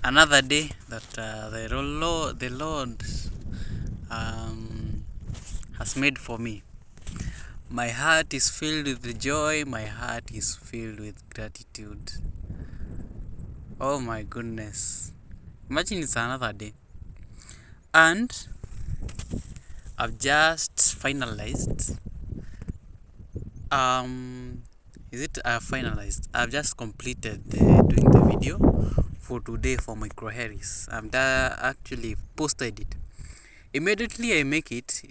Another day that the Lord um, has made for me. My heart is filled with joy. My heart is filled with gratitude. Oh my goodness. Imagine it's another day. And I've just finalized. Is it finalized? I've just completed doing the video for today for Micro Harris. I've actually posted it. Immediately I make it,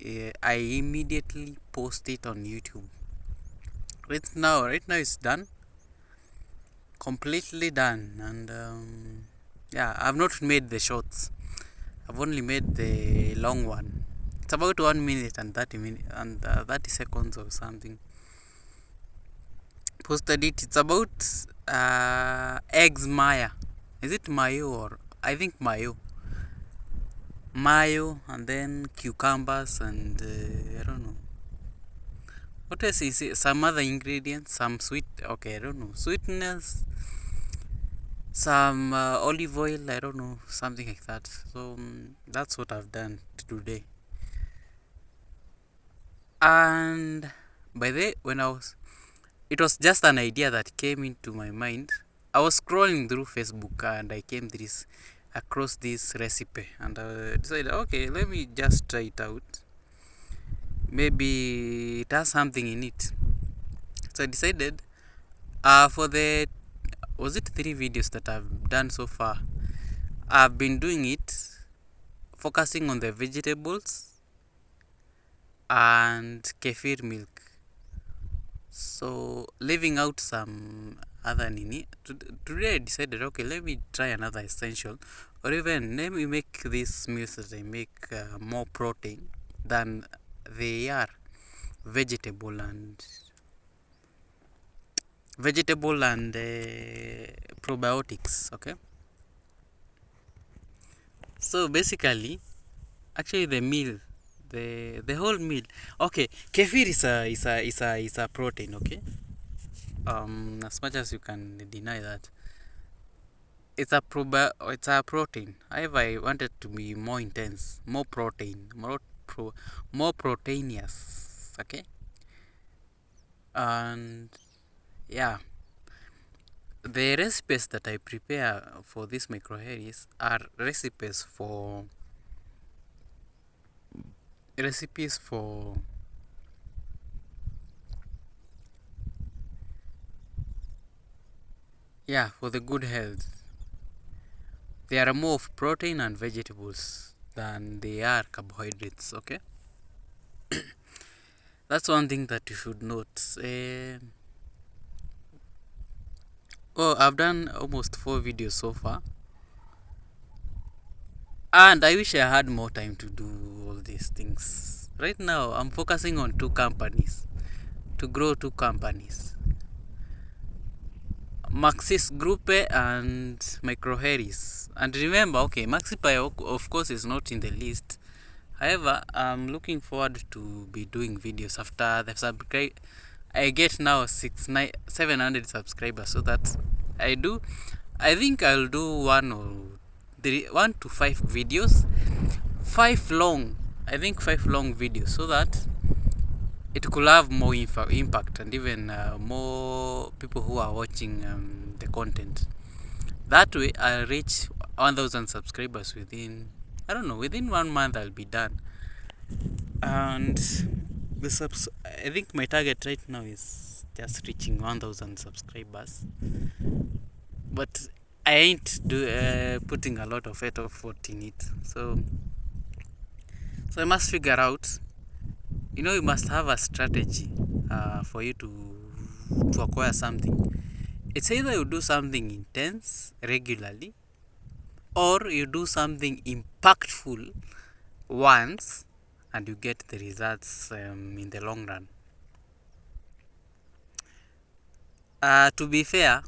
I immediately post it on YouTube. Right now it's done, completely done, and yeah, I've not made the shorts. I've only made the long one. It's about 1 minute and 30 seconds or something. Posted it. It's about eggs Maya. Is it mayo or I think mayo, and then cucumbers and I don't know. What else is it? Some other ingredients, some sweet, okay, I don't know, sweetness, some olive oil, I don't know, something like that. So that's what I've done today. And by the way, it was just an idea that came into my mind. I was scrolling through Facebook and I came across this recipe, and I decided, okay, let me just try it out. Maybe it has something in it. So I decided, for the was it 3 videos that I've done so far, I've been doing it focusing on the vegetables and kefir milk, so leaving out some other nini. Today I decided, okay, let me try another essential, or even let me make these meals that I make more protein than they are vegetable and probiotics. Okay, so basically, actually the whole meal. Okay, kefir is a protein. Okay, as much as you can deny that, it's a protein. However, I wanted to be more intense, more protein, more proteinous. Okay, and yeah, the recipes that I prepare for this Micro Harris are recipes for yeah, for the good health. They are more of protein and vegetables than they are carbohydrates. Okay, that's one thing that you should note. Oh, I've done almost 4 videos so far, and I wish I had more time to do all these things. Right now, I'm focusing on 2 companies, to grow 2 companies, Maxis Gruppe and Micro Harris. And remember, okay, Maxipy of course is not in the list. However, I'm looking forward to be doing videos after the subscribe. I get now 700 subscribers, so that I think I'll do 1 to 5 videos, 5 long. I think 5 long videos, so that it could have more impact, and even more people who are watching the content. That way, I'll reach 1,000 subscribers within, I don't know, within 1 month. I'll be done. And I think my target right now is just reaching 1,000 subscribers. But I ain't putting a lot of effort in it. So I must figure out. You must have a strategy for you to acquire something. It's either you do something intense regularly, or you do something impactful once and you get the results in the long run. To be fair,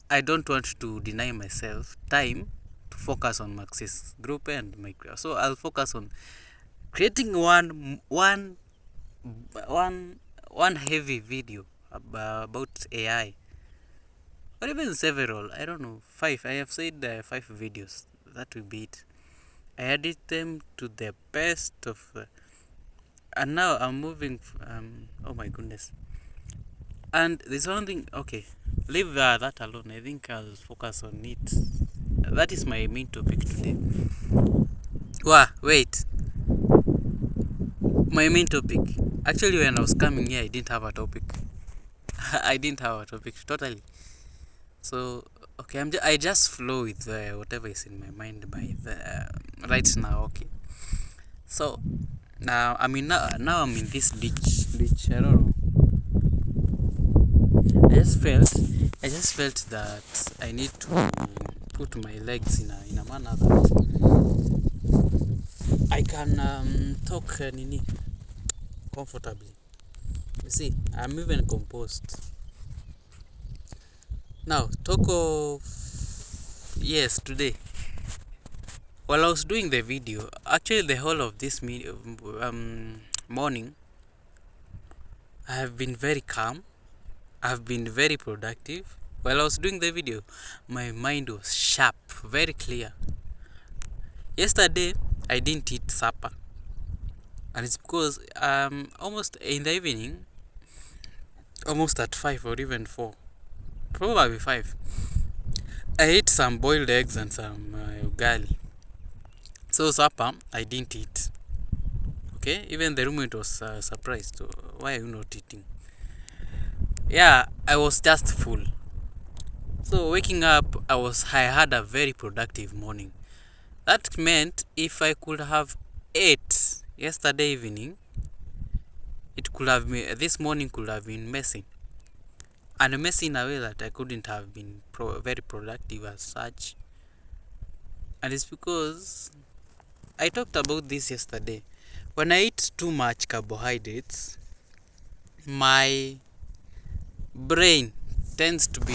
I don't want to deny myself time to focus on Maxis Group and Micro. So I'll focus on creating one heavy video about AI. or even several. I don't know, 5. I have said 5 videos. That will be it. I edit them to the best of, and now I'm moving. Oh my goodness. And there's one thing. Okay, leave that alone. I think I'll focus on it. That is my main topic today. Wait. My main topic. Actually, when I was coming here, I didn't have a topic. I didn't have a topic totally. So okay, I just flow with whatever is in my mind by the right now. Okay. So now now I'm in this ditch. I don't know. I just felt that I need to put my legs in a manner that I can talk nini comfortably. You see, I'm even composed. Now talk of yes today. While I was doing the video, actually the whole of this morning, I have been very calm. I've been very productive. While I was doing the video, my mind was sharp, very clear. Yesterday, I didn't eat supper. And it's because almost in the evening, almost at 5 or even 4, probably 5, I ate some boiled eggs and some ugali. So supper, I didn't eat. Okay, even the roommate was surprised. So why are you not eating? Yeah, I was just full. So waking up, I had a very productive morning. That meant if I could have ate yesterday evening, it could have been, this morning could have been messy, and messy in a way that I couldn't have been very productive as such. And it's because I talked about this yesterday. When I eat too much carbohydrates, my brain tends to be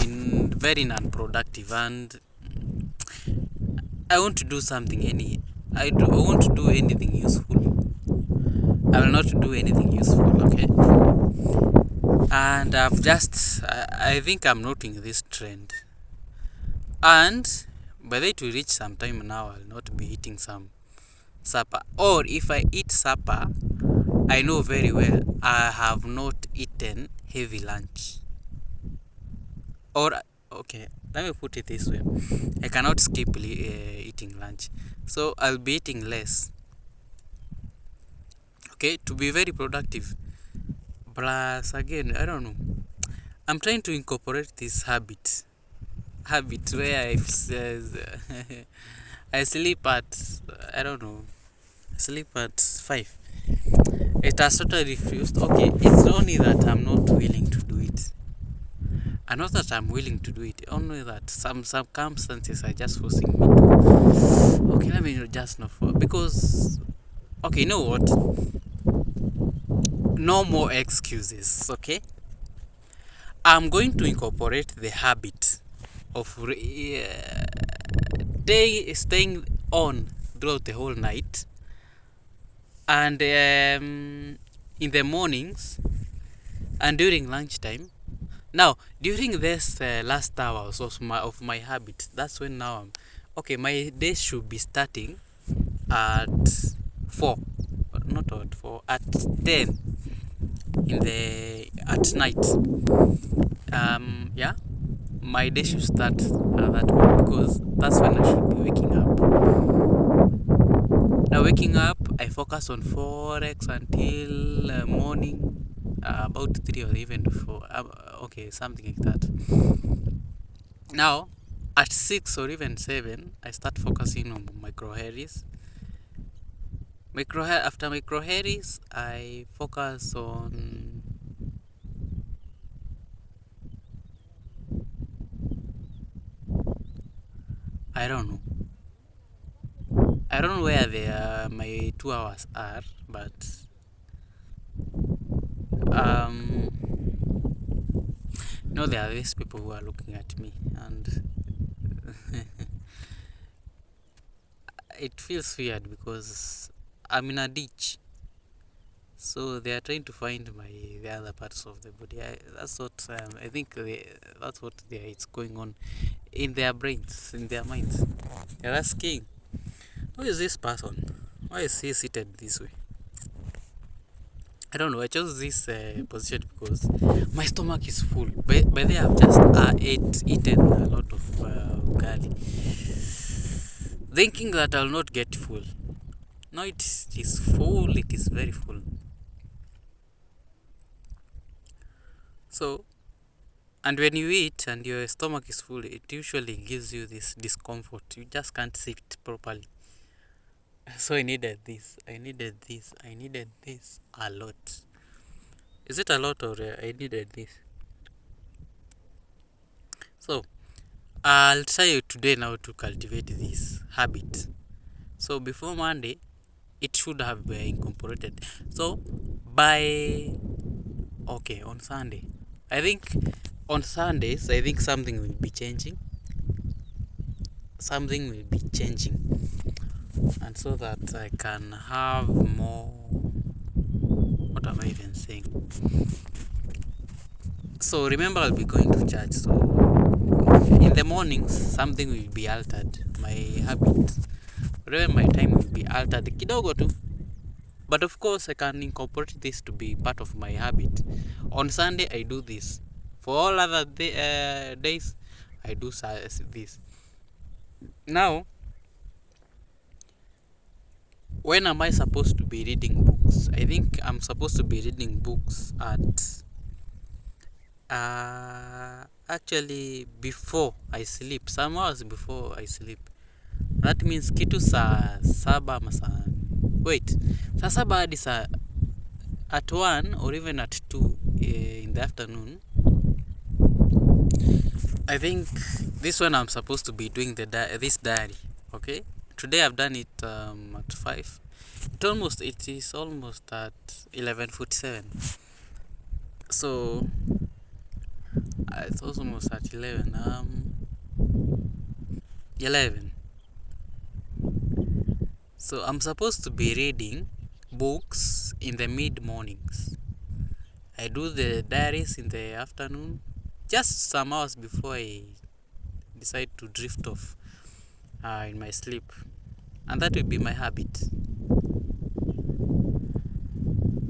very non-productive, and I want to do something I want to do anything useful. I will not do anything useful, okay? And I think I'm noting this trend. And by the time we reach some time now, I'll not be eating some supper. Or if I eat supper, I know very well I have not eaten heavy lunch. Or, okay, let me put it this way. I cannot skip eating lunch. So I'll be eating less. Okay, to be very productive. Plus, again, I don't know. I'm trying to incorporate this habit where I sleep at, I don't know, sleep at 5. It has totally refused. Okay, it's only that I'm not willing to do it. And not that I'm willing to do it, only that some circumstances are just forcing me to. Okay, let me just not for because. Okay, you know what? No more excuses. Okay, I'm going to incorporate the habit of staying on throughout the whole night, and in the mornings and during lunchtime. Now, during this last hours of my habit, that's when now okay. My day should be starting at 4, not at 4, at 10 at night. Yeah, my day should start that way because that's when I should be waking up. Now, waking up, I focus on forex until morning, about 3 or even 4. Okay, something like that. Now, at 6 or even 7, I start focusing on micro Harris. After micro Harris, I focus on I don't know. I don't know where my 2 hours are, but there are these people who are looking at me, and it feels weird because I'm in a ditch. So they are trying to find the other parts of the body. That's what I think. That's what it's going on in their brains, in their minds. They're asking, who is this person? Why is he seated this way? I don't know. I chose this position because my stomach is full. By the way, I've just eaten a lot of ugali, thinking that I'll not get full. No, it is full. It is very full. So, and when you eat and your stomach is full, it usually gives you this discomfort. You just can't sit properly. So I needed this. I needed this. I needed this a lot. Is it a lot or I needed this? So I'll try you today now to cultivate this habit. So before Monday, it should have been incorporated. So by on Sunday, I think on Sundays, I think something will be changing. Something will be changing, and so that I can have more. What am I even saying? So remember, I'll be going to church. So in the mornings, something will be altered. My habit, whatever my time will be altered kidogo tu. But of course, I can incorporate this to be part of my habit. On Sunday, I do this. For all other days, I do this. Now, when am I supposed to be reading books? I think I'm supposed to be reading books at actually before I sleep, some hours before I sleep. That means kitu saa saba ama saa saba hadi saa at 1 or even at 2 in the afternoon. I think this one I'm supposed to be doing this diary. Okay, today I've done it at 5. It is almost at 11:47. So it's almost at 11. 11. So I'm supposed to be reading books in the mid mornings. I do the diaries in the afternoon, just some hours before I decide to drift off in my sleep, and that will be my habit.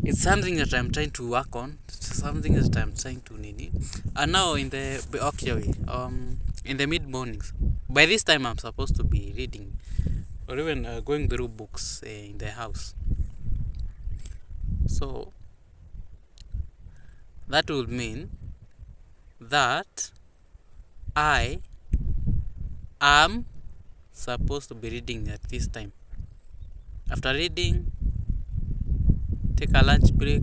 It's something that I'm trying to work on. Something that I'm trying to nini. And now in the mid mornings, by this time I'm supposed to be reading or even going through books in the house. So that would mean that I am supposed to be reading at this time. After reading, take a lunch break.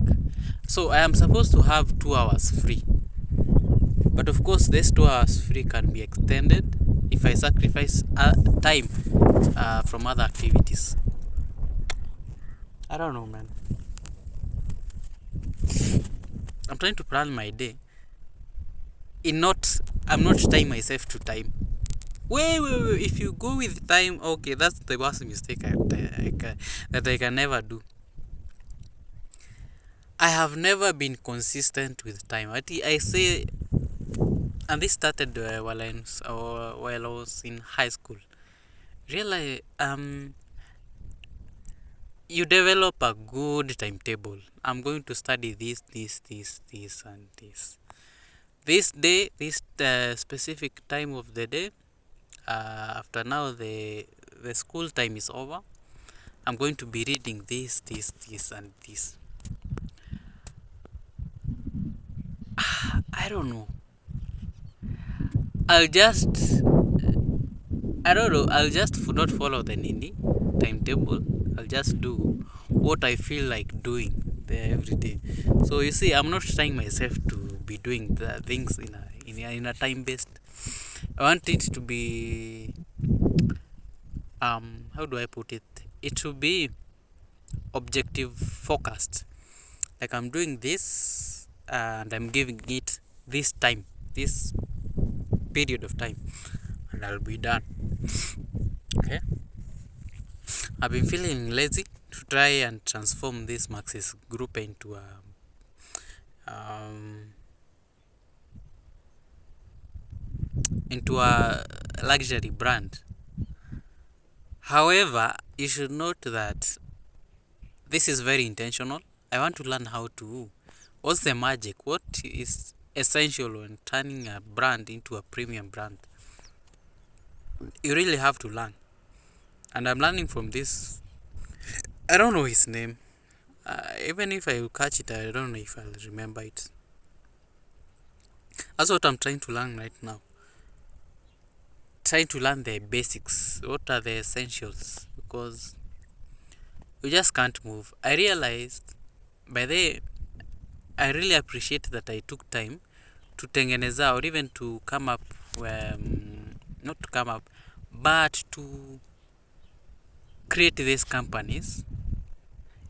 So I am supposed to have 2 hours free. But of course, this 2 hours free can be extended if I sacrifice time from other activities. I don't know, man. I'm trying to plan my day. I'm not tying myself to time. Wait. If you go with time, okay, that's the worst mistake that I can never do. I have never been consistent with time. I say, and this started while I was in high school. Really, you develop a good timetable. I'm going to study this, and this. This day, this specific time of the day. After now, the school time is over. I'm going to be reading this, and this. I don't know. I'll just not follow the Nini timetable. I'll just do what I feel like doing there every day. So you see, I'm not trying myself to be doing the things in a time based. I want it to be how do I put it? It should be objective focused. Like I'm doing this and I'm giving it this time, this period of time, and I'll be done. Okay, I've been feeling lazy to try and transform this Maxis group into a um, luxury brand. However, you should note that this is very intentional. I want to learn how to. What's the magic? What is essential when turning a brand into a premium brand? You really have to learn. And I'm learning from this. I don't know his name. Even if I will catch it, I don't know if I'll remember it. That's what I'm trying to learn right now. Trying to learn the basics. What are the essentials? Because we just can't move. I realized by the I really appreciate that I took time to tengeneza or even to come up, not to come up, but to create these companies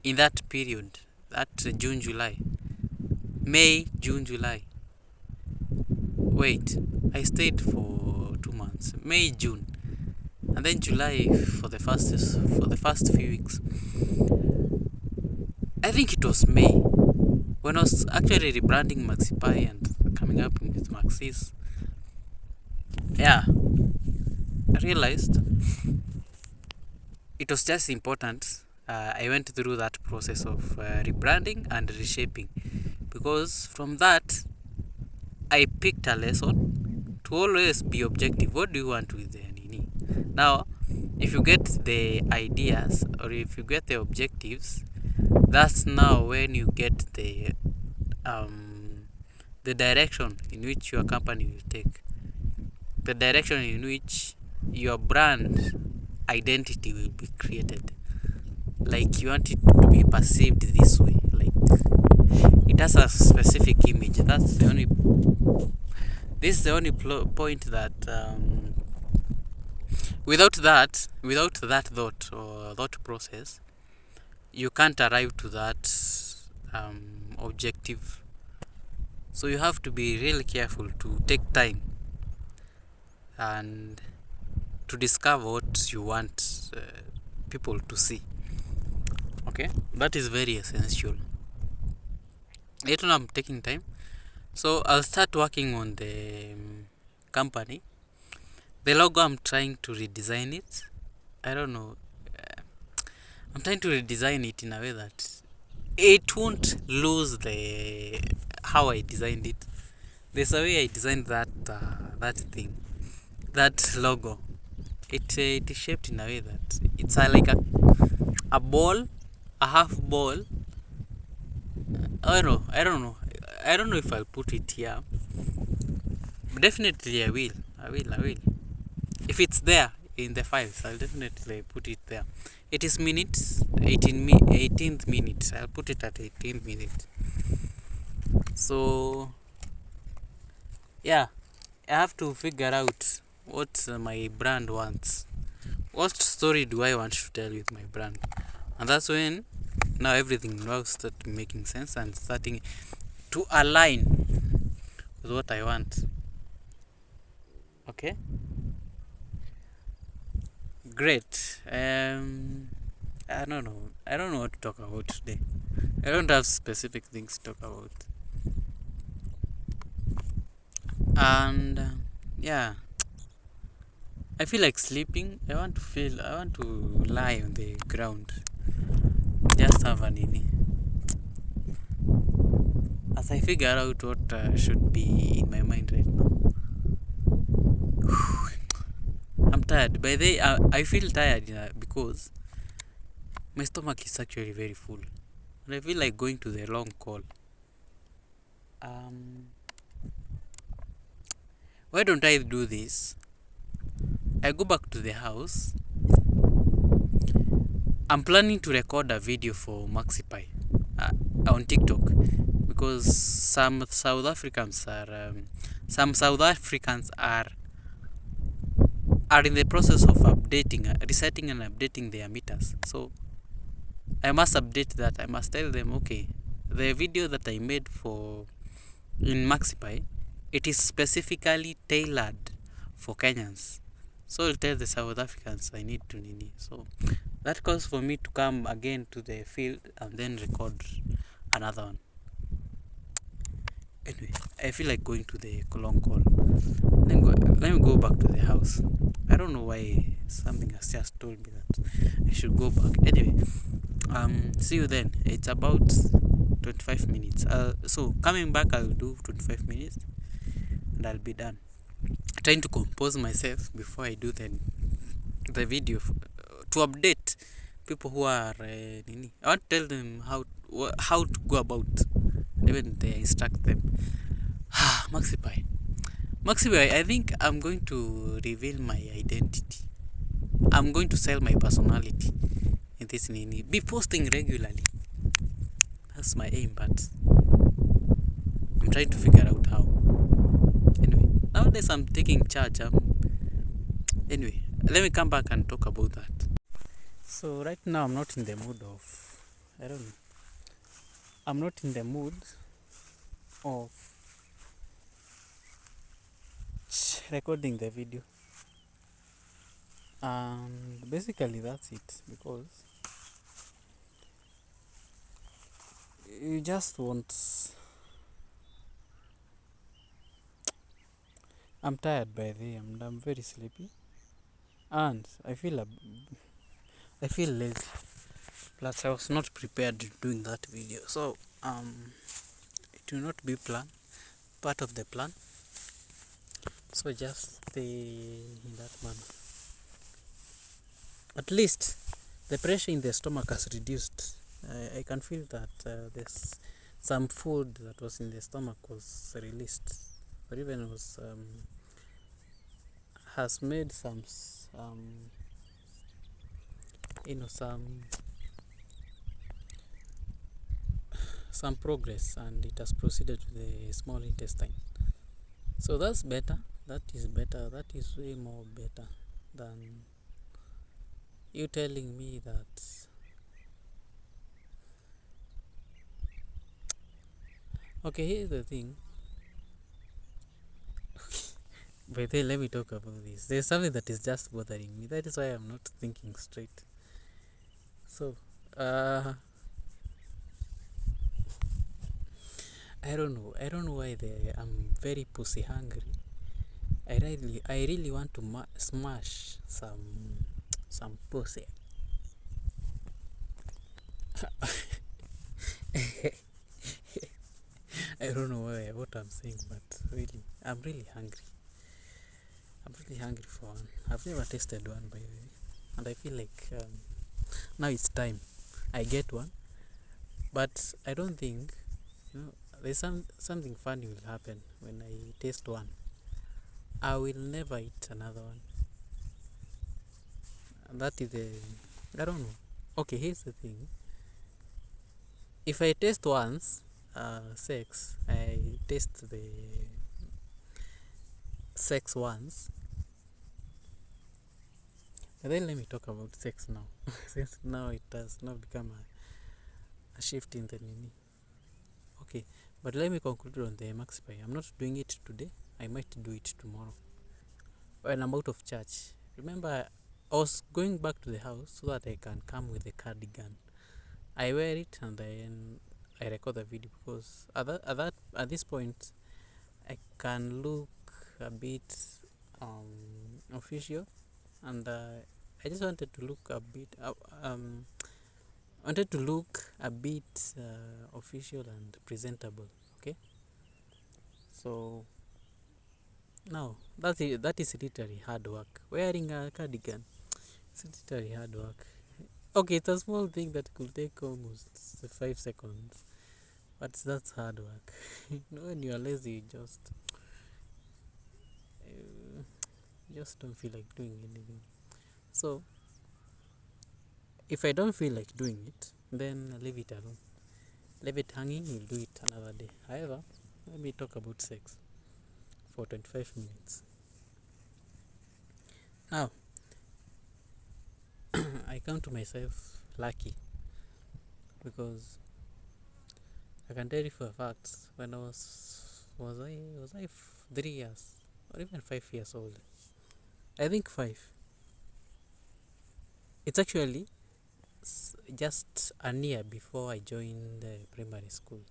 in that period, that June, July, May, June, July. Wait, I stayed for 2 months, May, June, and then July for the first few weeks. I think it was May when I was actually rebranding MaxiPi and coming up with Maxis. Yeah, I realized it was just important. I went through that process of rebranding and reshaping, because from that I picked a lesson to always be objective. What do you want with the Nini? Now, if you get the ideas or if you get the objectives, that's now when you get the direction in which your company will take, the direction in which your brand identity will be created. Like, you want it to be perceived this way, like it has a specific image. That's the only this is the only point that without that thought or thought process, you can't arrive to that objective. So you have to be really careful to take time and to discover what you want people to see. Okay, that is very essential. Later I'm taking time, so I'll start working on the company. The logo, I'm trying to redesign it. I don't know, I'm trying to redesign it in a way that it won't lose the how I designed it. There's a way I designed that thing, that logo. It is shaped in a way that it's like a ball, a half ball. I don't know if I'll put it here. But definitely I will. If it's there in the files, I'll definitely put it there. It is minutes, 18th minute. I'll put it at 18th minute. So yeah, I have to figure out what my brand wants. What story do I want to tell with my brand? And that's when now everything will start making sense and starting to align with what I want. Okay, great. I don't know what to talk about today. I don't have specific things to talk about. And yeah, I feel like sleeping. I want to lie on the ground, just have a nini, as I figure out what should be in my mind right now. I'm tired. By the way, I feel tired because my stomach is actually very full, and I feel like going to the long call. Why don't I do this? I go back to the house. I'm planning to record a video for MaxiPi on TikTok, because some South Africans are in the process of resetting and updating their meters. So I must update that. I must tell them, okay, the video that I made in MaxiPi, it is specifically tailored for Kenyans. So I'll tell the South Africans I need to nini. So That calls for me to come again to the field and then record another one. Anyway, I feel like going to the long call. Let me go back to the house. I don't know why something has just told me that I should go back. Anyway, see you then. It's about 25 minutes. So coming back, I'll do 25 minutes and I'll be done. Trying to compose myself before I do the video to update people who are I want to tell them how to go about, even they instruct them. Maxipy, I think I'm going to reveal my identity. I'm going to sell my personality in this Nini. Be posting regularly. That's my aim, but I'm trying to figure out how. Anyway, nowadays I'm taking charge. Anyway, let me come back and talk about that. So right now I'm not in the mood of, I don't know. I'm not in the mood of recording the video. And basically that's it, because you just want, I'm tired by the way, I'm very sleepy and I feel lazy. Plus I was not prepared doing that video, so it will not be part of the plan. So just stay in that manner. At least the pressure in the stomach has reduced. I can feel that there's some food that was in the stomach was released, or even was has made some some progress, and it has proceeded to the small intestine. So that's better. That is better. That is way more better than you telling me that. Okay, here's the thing. But then let me talk about this. There's something that is just bothering me. That is why I'm not thinking straight. So, I don't know. I don't know why I'm very pussy hungry. I really want to smash some pussy. I don't know what I'm saying, but really, I'm really hungry. I'm really hungry for one. I've never tasted one, by the way, and I feel like now it's time I get one. But I don't think, there's something funny will happen when I taste one. I will never eat another one. And that is I don't know. Okay, here's the thing. If I taste once sex, I taste the sex once. And then let me talk about sex now. Since now it has now become a shift in the Nini. Okay, but let me conclude on the Maxipy. I'm not doing it today. I might do it tomorrow when I'm out of church. Remember, I was going back to the house so that I can come with a cardigan. I wear it and then I record the video, because at this point I can look a bit official, and I just wanted to look a bit official and presentable. Okay, so now that is literally hard work. Wearing a cardigan, it's literally hard work. Okay, it's a small thing that could take almost 5 seconds, but that's hard work. When you are lazy, you just don't feel like doing anything. So if I don't feel like doing it, then leave it alone. Leave it hanging, we'll do it another day. However, let me talk about sex for 25 minutes. Now, I count myself lucky, because I can tell you for a fact, when I was I 3 years or even 5 years old? I think 5. It's actually just a year before I joined the primary school.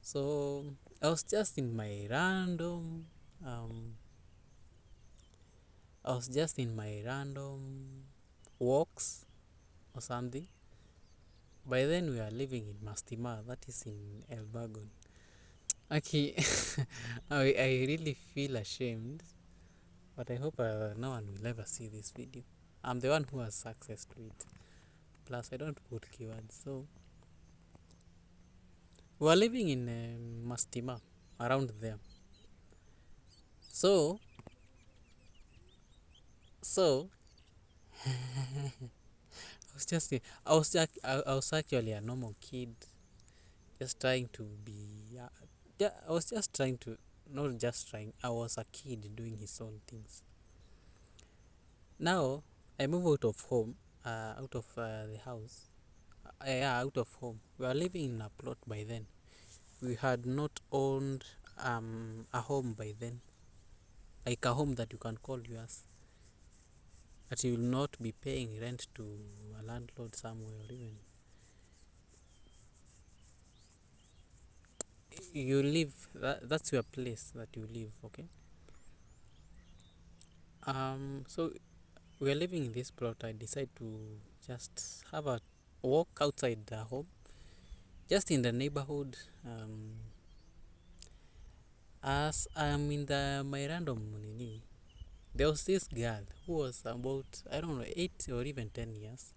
So I was just in my random um, I was just in my random walks or something. By then we are living in Mastima, that is in Elbagon. Okay, I really feel ashamed, but I hope no one will ever see this video. I'm the one who has access to it. Plus, I don't put keywords, so we are living in Mastima, around there. So, so I was actually a normal kid, just trying to be. Yeah, I was just trying to, not just trying. I was a kid doing his own things. Now I move out of home, out of the house. Yeah, out of home. We were living in a plot by then. We had not owned a home by then, like a home that you can call yours. That you will not be paying rent to a landlord somewhere, or even you live. That's your place that you live. Okay. So we are living in this plot. I decided to just have a walk outside the home, just in the neighborhood. As I'm in my random nini, there was this girl who was about, I don't know, 8 or even 10 years.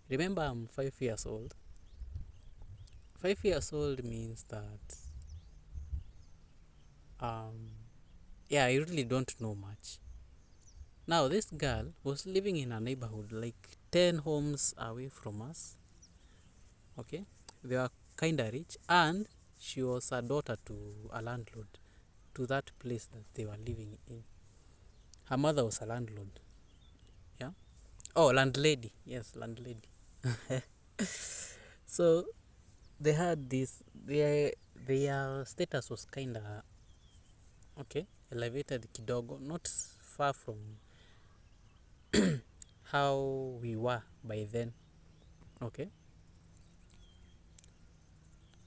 Remember, I'm 5 years old. 5 years old means that, yeah, I really don't know much. Now, this girl was living in a neighborhood like 10 homes away from us. Okay, they were kind of rich, and she was a daughter to a landlord, to that place that they were living in. Her mother was a landlord. Yeah. Oh, landlady. Yes, landlady. So they had this. Their status was kind of okay, elevated kidogo, not far from how we were by then. Okay.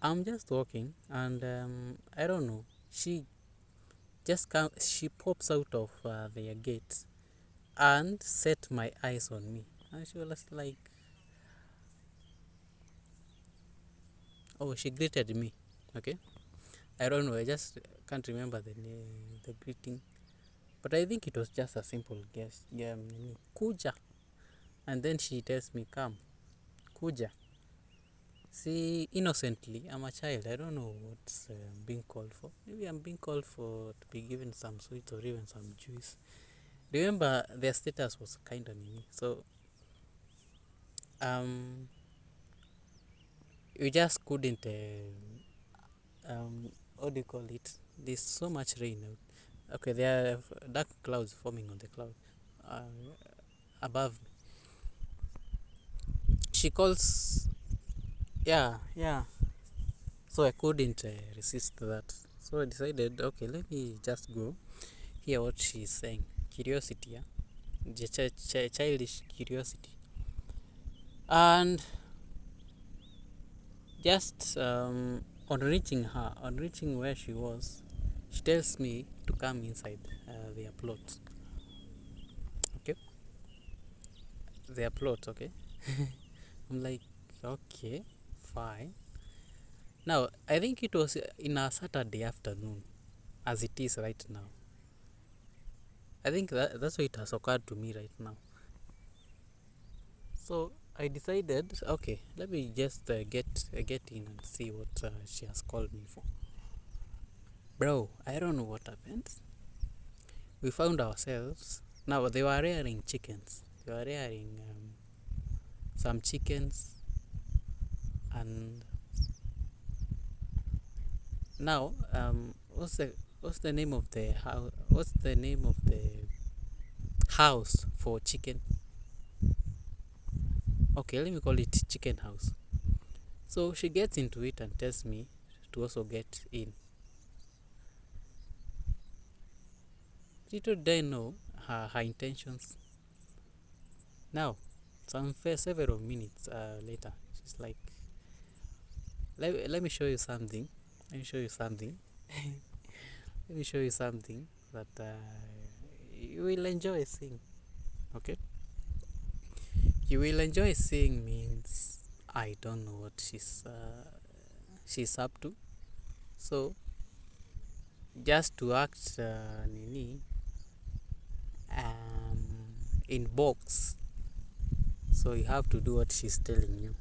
I'm just walking, and I don't know. She pops out of their gate and set my eyes on me. And she was like, oh, she greeted me. Okay. I don't know. I just can't remember the greeting. But I think it was just a simple guess. Yeah, Kuja. And then she tells me, come, Kuja. See, innocently, I'm a child. I don't know what's being called for. Maybe I'm being called for to be given some sweets or even some juice. Remember, their status was kind of nini. So, um, we just couldn't, what do you call it? There's so much rain out. Okay, there are dark clouds forming on the cloud above me. She calls, yeah, yeah. So I couldn't resist that. So I decided, okay, let me just go hear what she's saying. Curiosity, yeah, childish curiosity. And just on reaching where she was, she tells me to come inside their plot. Okay, their plot. Okay, I'm like, okay, fine. Now I think it was in a Saturday afternoon, as it is right now. I think that's why it has occurred to me right now. So I decided, okay, let me just get in and see what she has called me for. Bro, I don't know what happened. We found ourselves. Now they were rearing chickens. They were rearing some chickens, and now what's the name of the house? What's the name of the house for chicken? Okay, let me call it chicken house. So she gets into it and tells me to also get in. Little did I know her intentions. Now, several minutes later, she's like, let me show you something. Let me show you something. Let me show you something that you will enjoy seeing. Okay? You will enjoy seeing means I don't know what she's up to. So just to act nini in box. So you have to do what she's telling you.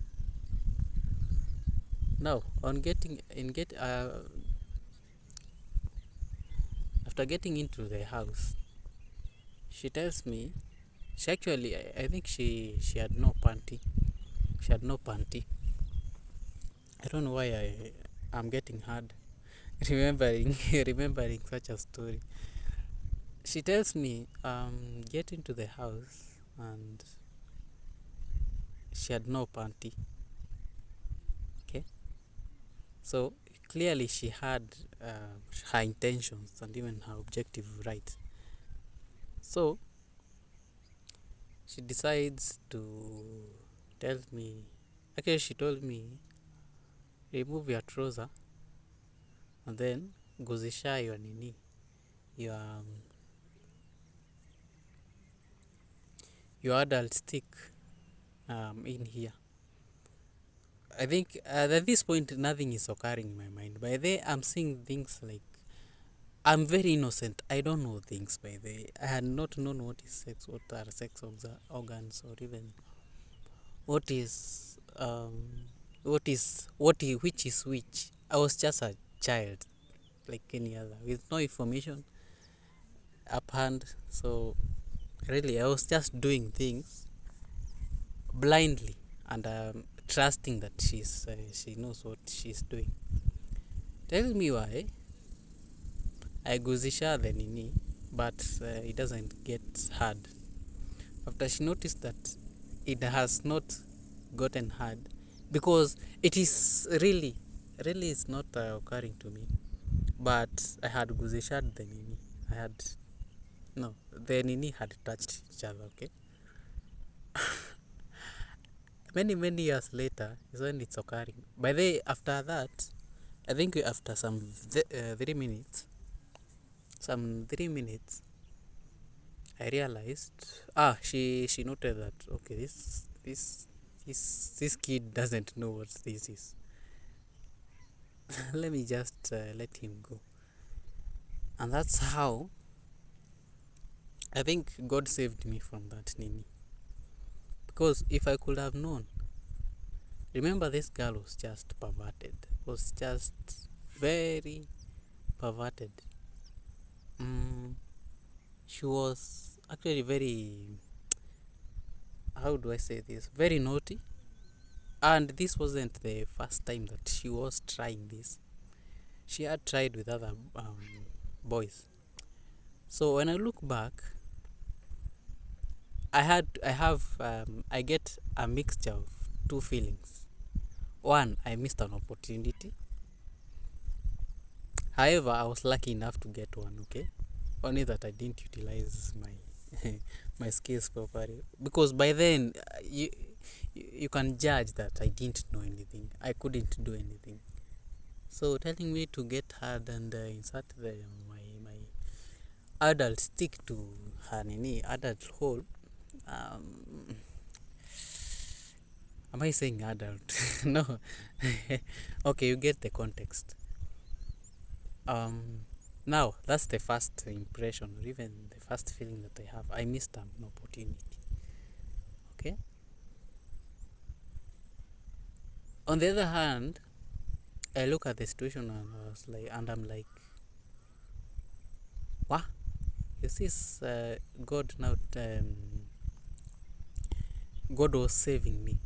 Now on after getting into the house, she tells me she actually I think she had no panty. She had no panty. I don't know why I'm getting hard remembering such a story. She tells me get into the house and she had no panty. Okay, so clearly she had her intentions and even her objective right. So she decides to tell me, actually she told me, remove your trouser and then guzisha your nini, your adult stick in here. I think at this point nothing is occurring in my mind. By the way, I'm seeing things like I'm very innocent. I don't know things by the way. I had not known what is sex, what are sex organs, or even what is which is which. I was just a child like any other with no information up hand. So really I was just doing things blindly and trusting that she knows what she's doing. Tell me why I guzisha the nini, but it doesn't get hard. After she noticed that it has not gotten hard, because it is really is not occurring to me. But I had guzisha the nini. The nini had touched each other. Okay. Many years later is when it's occurring. By the way, after that, I think after some 3 minutes, I realized she noted that okay, this kid doesn't know what this is. Let me just let him go. And that's how I think God saved me from that nini. Because if I could have known, remember this girl was just perverted, was just very perverted. She was actually very, how do I say this, very naughty. And this wasn't the first time that she was trying this. She had tried with other boys. So when I look back, I get a mixture of two feelings. One, I missed an opportunity. However, I was lucky enough to get one. Okay, only that I didn't utilize my my skills properly, because by then you can judge that I didn't know anything. I couldn't do anything. So telling me to get hard and insert my adult stick to her adult hole. Am I saying adult? No. Okay, you get the context. Now that's the first impression, or even the first feeling that I have. I missed an opportunity. Okay. On the other hand, I look at the situation and I'm like, what? Is this God now? God was saving me,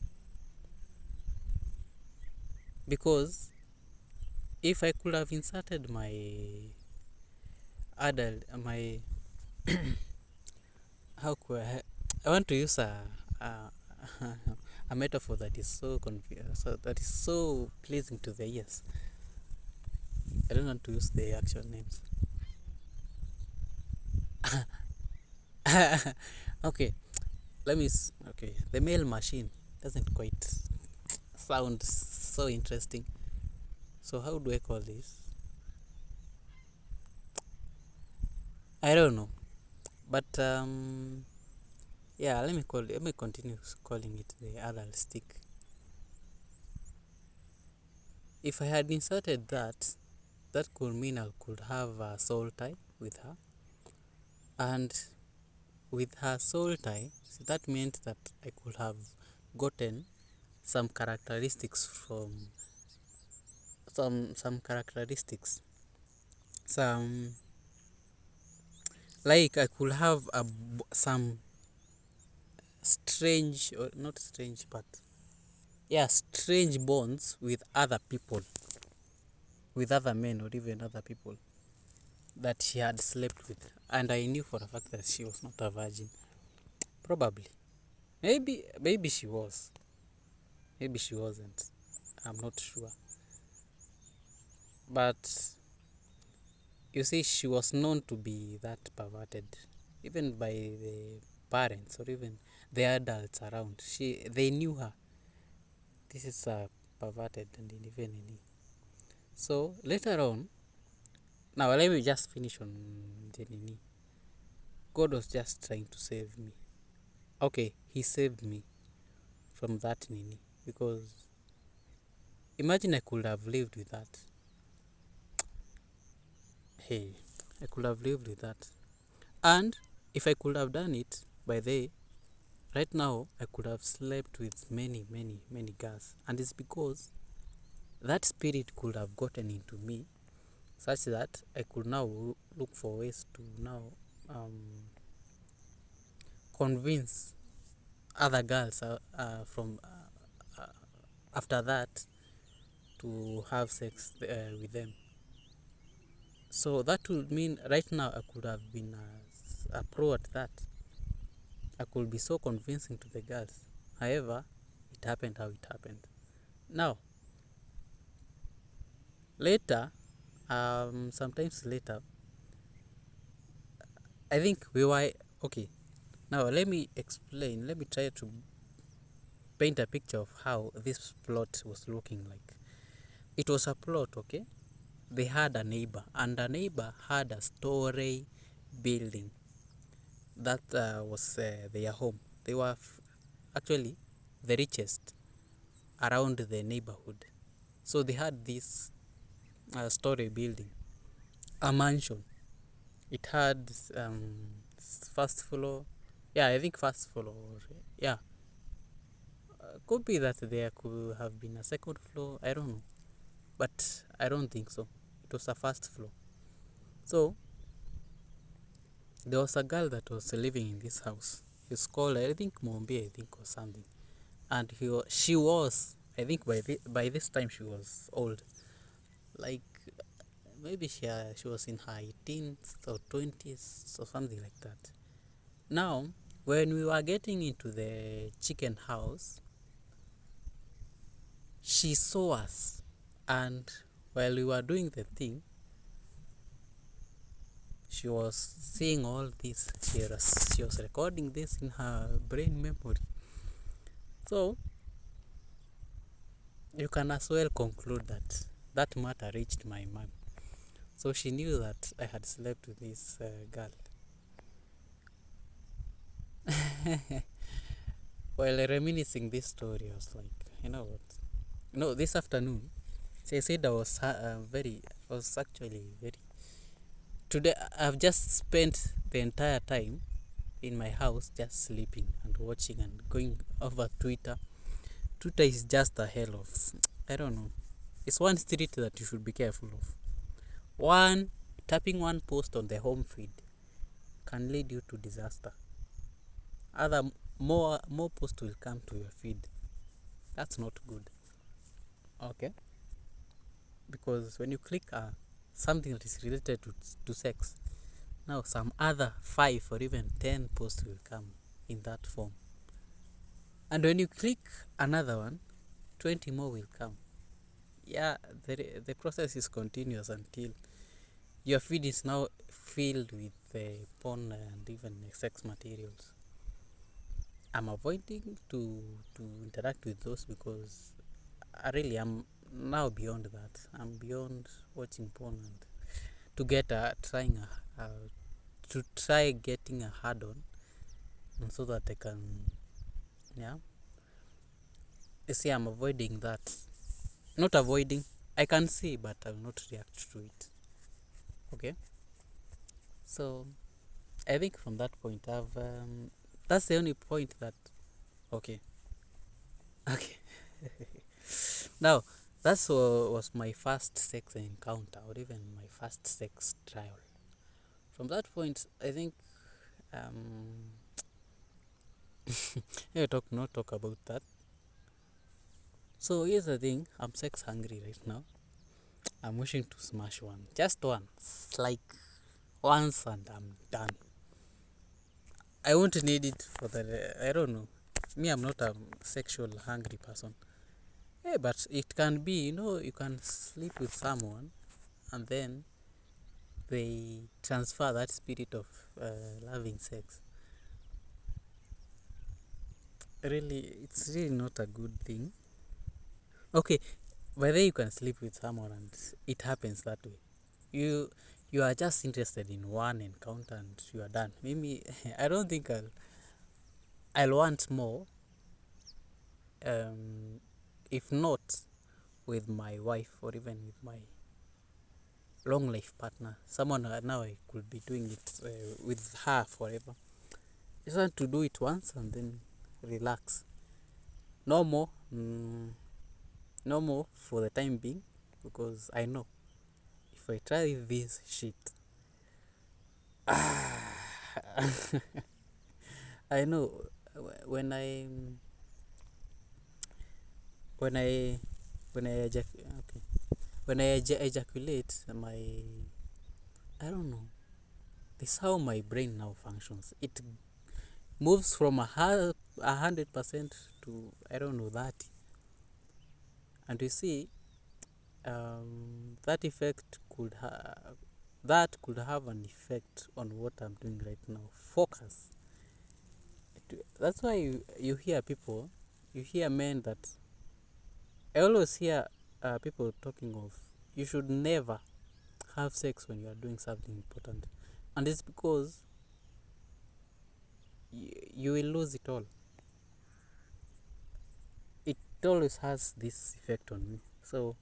because if I could have inserted my adult, my how could I want to use a metaphor that is so that is so pleasing to the ears. I don't want to use the actual names. Okay, Okay, the mail machine doesn't quite sound so interesting. So how do I call this? I don't know. But yeah, let me continue calling it the adult stick. If I had inserted that, that could mean I could have a soul tie with her. And with her soul tie, so that meant that I could have gotten some characteristics from some characteristics. Some, like I could have some strange, or not strange, but yeah, strange bonds with other people, with other men or even other people that she had slept with, and I knew for a fact that she was not a virgin. Probably, maybe she was, maybe she wasn't. I'm not sure, but you see, she was known to be that perverted, even by the parents or even the adults around. They knew her. This is perverted and even in. So later on, now let me just finish on the Nini. God was just trying to save me. Okay, He saved me from that Nini, because imagine I could have lived with that. Hey, I could have lived with that, and if I could have done it by the right now, I could have slept with many girls, and it's because that spirit could have gotten into me, such that I could now look for ways to now convince other girls from after that to have sex with them. So that would mean right now I could have been a pro at that. I could be so convincing to the girls. However, it happened how it happened. Now, later, sometimes later, I think we were okay. Now let me explain. Let me try to paint a picture of how this plot was looking like. It was a plot, okay? They had a neighbor, and the neighbor had a story building that was their home. They were actually the richest around the neighborhood. So they had this story building, a mansion. It had first floor. Yeah, I think first floor. Yeah, could be that there could have been a second floor. I don't know, but I don't think so. It was a first floor. So there was a girl that was living in this house. He's called, I think, Mombi, I think, or something. And she was, I think, by this time she was old. Like maybe she was in her 18s or 20s or something like that. Now, when we were getting into the chicken house, she saw us, and while we were doing the thing, she was seeing all this. She was recording this in her brain memory. So you can as well conclude that that matter reached my mom. So she knew that I had slept with this girl. While reminiscing this story, I was like, you know what? No, this afternoon, she said I was I was actually very. Today, I've just spent the entire time in my house just sleeping and watching and going over Twitter. Twitter is just a hell of, I don't know. It's one street that you should be careful of. One, tapping one post on the home feed can lead you to disaster. Other more posts will come to your feed. That's not good. Okay, because when you click something that is related to sex, now some other 5 or even 10 posts will come in that form. And when you click another one, 20 more will come. Yeah, the process is continuous until your feed is now filled with porn and even sex materials. I'm avoiding to interact with those because I really am now beyond that. I'm beyond watching porn and to get to try getting a hard on, and so that I can, yeah. You see, I'm avoiding that. Not avoiding. I can see, but I will not react to it. Okay. So I think from that point, that's the only point that. Okay. Okay. Now, that's was my first sex encounter, or even my first sex trial. From that point, I think yeah, not talk about that. So here's the thing: I'm sex hungry right now. I'm wishing to smash one, just once, like once, and I'm done. I won't need it for the. I don't know. Me, I'm not a sexual hungry person. Yeah, but it can be. You can sleep with someone, and then they transfer that spirit of loving sex. Really, it's really not a good thing. Okay, whether you can sleep with someone and it happens that way, you are just interested in one encounter and you are done. Maybe I don't think I'll want more. If not with my wife or even with my long life partner, someone now I could be doing it with her forever. Just want to do it once and then relax. No more. No more for the time being, because I know if I try this shit, I know when I when I when I okay, when I ejaculate, I don't know. This is how my brain now functions. It moves from 100% to, I don't know, 30, and you see, that effect that could have an effect on what I'm doing right now. Focus. That's why you hear people, you hear men that I always hear people talking of you should never have sex when you are doing something important, and it's because you will lose it all. It always has this effect on me, so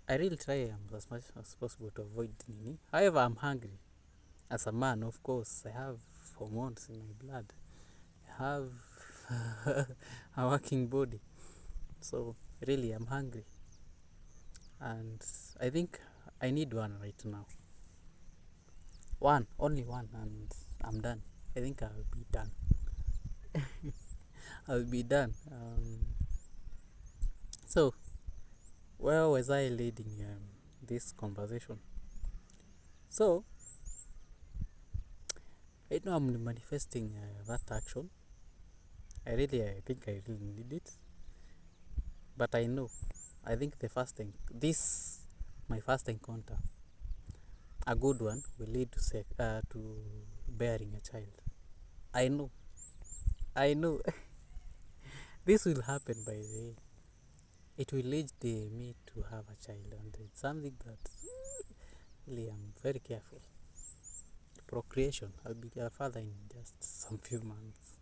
I really try as much as possible to avoid Nini. However, I'm hungry. As a man, of course, I have hormones in my blood. I have a working body. So, really, I'm hungry. And I think I need one right now. One, only one, and I'm done. I think I'll be done. I'll be done. So, where was I leading this conversation? So, right now I'm manifesting that action. I think I really need it. But I know, I think my first encounter, a good one, will lead to bearing a child. I know, I know. This will happen by the way. It will lead me to have a child, and it's something that really I'm very careful. Procreation. I'll be a father in just some few months.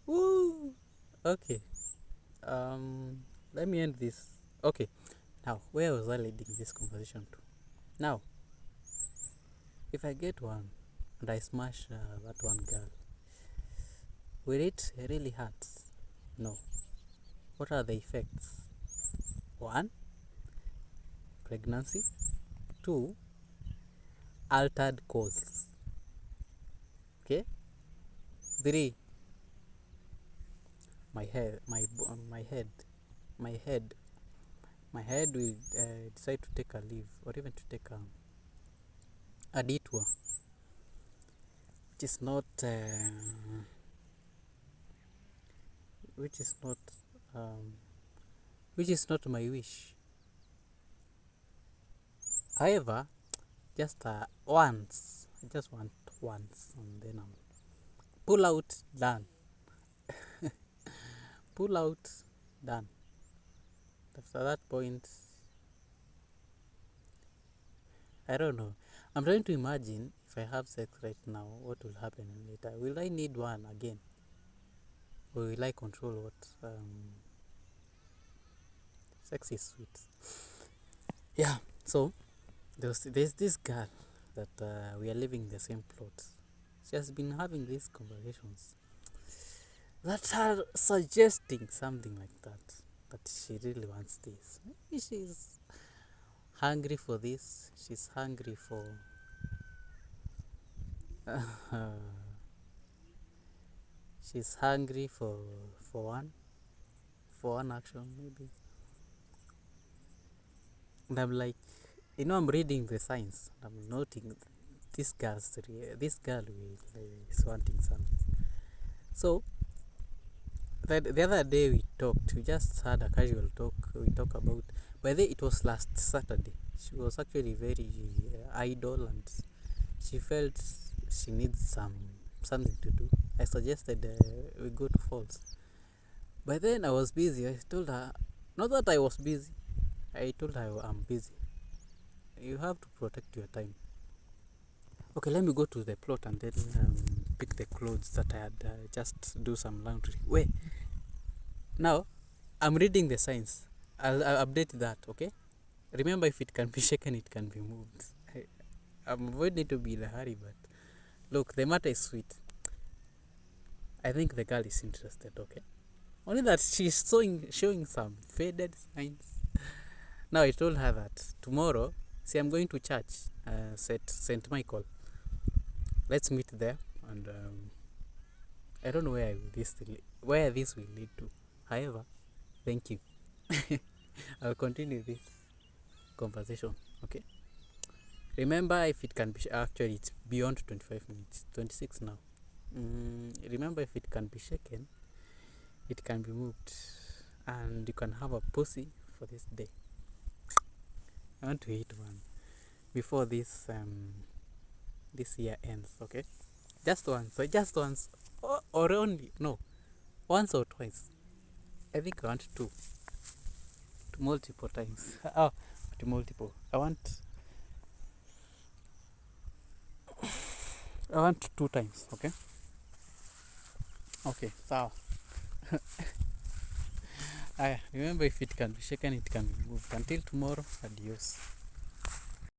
Woo! Okay. Let me end this. Okay. Now, where was I leading this conversation to? Now, if I get one and I smash that one girl, will it really hurt? No. What are the effects? 1. Pregnancy. 2. Altered course. Okay. 3. My head, my head, my head, my head will decide to take a leave or even to take a detour, which is not, which is not, um, which is not my wish. However, just once, I just want once, and then I'm pull out, done. Pull out, done. After that point, I don't know. I'm trying to imagine if I have sex right now, what will happen later? Will I need one again? Or will I control what? Sex is sweet. Yeah, so there's this girl that we are living the same plot. She has been having these conversations that are suggesting something like that she really wants this. Maybe she's hungry for this. She's hungry for she's hungry for one for one action maybe. And I'm like, I'm reading the signs. I'm noting this girl is wanting something. So the other day we just had a casual talk. We talk about, by the way, it was last Saturday. She was actually very idle and she felt she needs something to do. I suggested we go to Falls. By then I was busy. I told her, not that I was busy. I told her I'm busy. You have to protect your time. Okay, let me go to the plot and then pick the clothes that I had just do some laundry. Wait, now I'm reading the signs. I'll update that, okay? Remember, if it can be shaken, it can be moved. I'm avoiding to be in a hurry, but look, the matter is sweet. I think the girl is interested, okay? Only that she's showing some faded signs. Now I told her that tomorrow, see, I'm going to church, St. Michael. Let's meet there, and I don't know where this will lead to. However, thank you. I'll continue this conversation, okay? Remember, if it can be actually, it's beyond 25 minutes, 26 now. Remember, if it can be shaken, it can be moved, and you can have a pussy for this day. I want to hit one before this year ends, okay? Just once, or only no, once or twice. I think I want to multiple times. To multiple. I want 2 times, okay? Okay, so remember, if it can be shaken, it can be moved. Until tomorrow, adios.